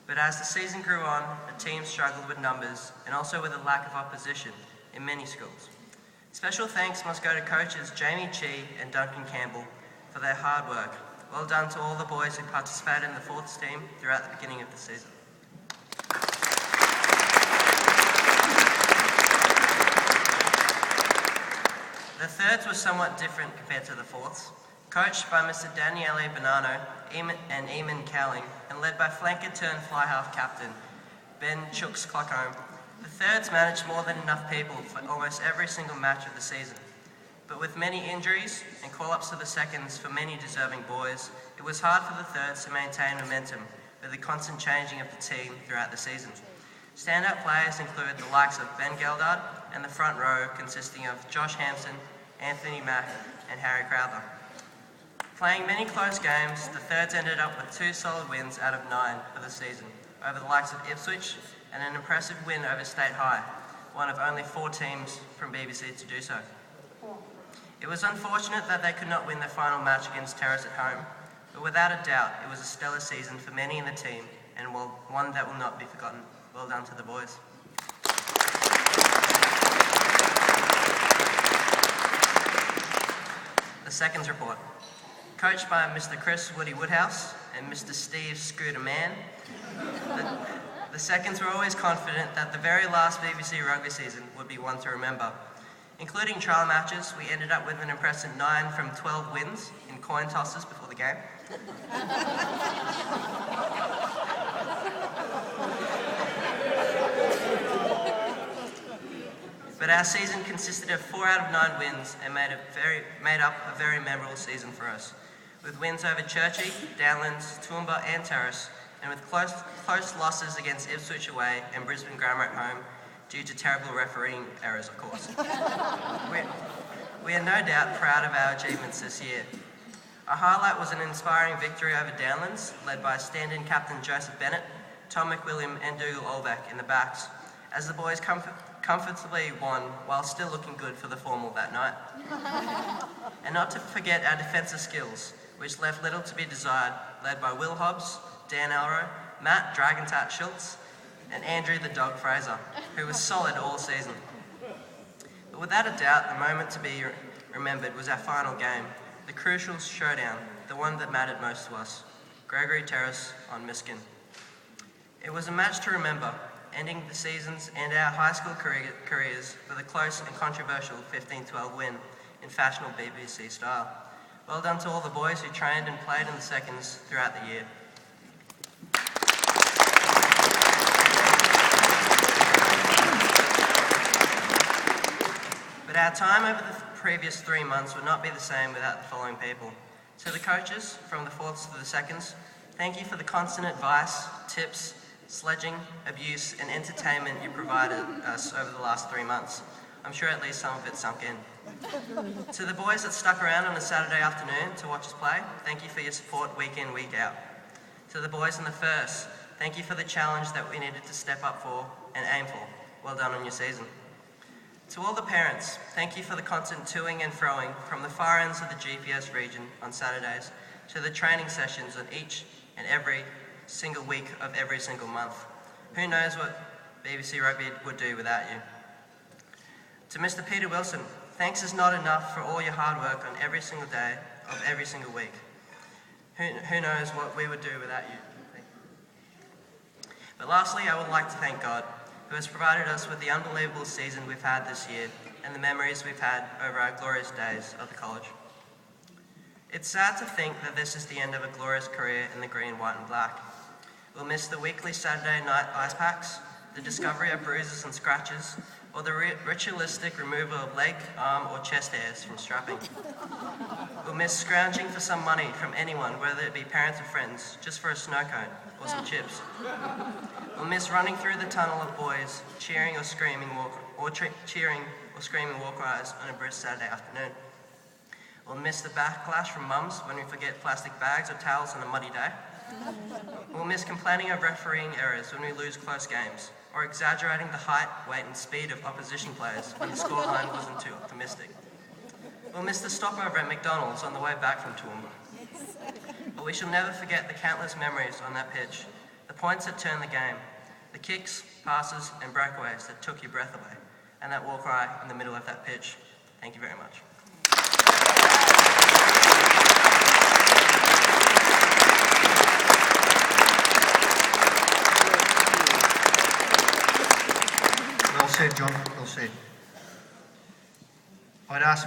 But as the season grew on, the team struggled with numbers and also with a lack of opposition in many schools. Special thanks must go to coaches Jamie Chew and Duncan Campbell for their hard work. Well done to all the boys who participated in the fourths team throughout the beginning of the season. The thirds were somewhat different compared to the fourths. Coached by Mr. Daniele Bonanno and Eamon Cowling, and led by flanker turned fly half captain Ben Chooks Clockholm, the thirds managed more than enough people for almost every single match of the season. But with many injuries and call-ups to the seconds for many deserving boys, it was hard for the thirds to maintain momentum with the constant changing of the team throughout the season. Standout players include the likes of Ben Geldard and the front row consisting of Josh Hampson, Anthony Mack and Harry Crowther. Playing many close games, the thirds ended up with 2 solid wins out of 9 for the season over the likes of Ipswich and an impressive win over State High, one of only 4 teams from BBC to do so. It was unfortunate that they could not win their final match against Terrace at home, but without a doubt it was a stellar season for many in the team and one that will not be forgotten. Well done to the boys. The seconds report. Coached by Mr. Chris Woody Woodhouse and Mr. Steve Scooter Mann, the seconds were always confident that the very last BBC Rugby season would be one to remember. Including trial matches, we ended up with an impressive 9 from 12 wins in coin tosses before the game. But our season consisted of 4 out of 9 wins and made up a very memorable season for us, with wins over Churchie, Downlands, Toowoomba and Terrace, and with close losses against Ipswich away and Brisbane Grammar at home due to terrible refereeing errors, of course. We are no doubt proud of our achievements this year. A highlight was an inspiring victory over Downlands, led by stand-in captain Joseph Bennett, Tom McWilliam and Dougal Olbeck in the backs, as the boys comfortably won while still looking good for the formal that night. And not to forget our defensive skills, which left little to be desired, led by Will Hobbs, Dan Elrow, Matt Dragontat Schultz, and Andrew the Dog Fraser, who was solid all season. But without a doubt, the moment to be remembered was our final game, the crucial showdown, the one that mattered most to us, Gregory Terrace on Miskin. It was a match to remember, ending the seasons and our high school careers with a close and controversial 15-12 win in fashionable BBC style. Well done to all the boys who trained and played in the seconds throughout the year. But our time over the previous 3 months would not be the same without the following people. To the coaches, from the fourths to the seconds, thank you for the constant advice, tips, sledging, abuse and entertainment you provided us over the last 3 months. I'm sure at least some of it sunk in. To the boys that stuck around on a Saturday afternoon to watch us play, thank you for your support week in, week out. To the boys in the first, thank you for the challenge that we needed to step up for and aim for. Well done on your season. To all the parents, thank you for the constant toing and froing from the far ends of the GPS region on Saturdays to the training sessions on each and every single week of every single month. Who knows what BBC Rugby would do without you. To Mr. Peter Wilson, thanks is not enough for all your hard work on every single day of every single week. Who knows what we would do without you. But lastly, I would like to thank God, who has provided us with the unbelievable season we've had this year and the memories we've had over our glorious days of the college. It's sad to think that this is the end of a glorious career in the green, white and black. We'll miss the weekly Saturday night ice packs, the discovery of bruises and scratches, or the ritualistic removal of leg, arm or chest hairs from strapping. We'll miss scrounging for some money from anyone, whether it be parents or friends, just for a snow cone or some chips. We'll miss running through the tunnel of boys, cheering or screaming walk-eyes on a brisk Saturday afternoon. We'll miss the backlash from mums when we forget plastic bags or towels on a muddy day. We'll miss complaining of refereeing errors when we lose close games, or exaggerating the height, weight and speed of opposition players when the scoreline wasn't too optimistic. We'll miss the stopover at McDonald's on the way back from Toowoomba. But we shall never forget the countless memories on that pitch, the points that turned the game, the kicks, passes and breakaways that took your breath away, and that war cry in the middle of that pitch. Thank you very much. Well said, John. Well said. I'd ask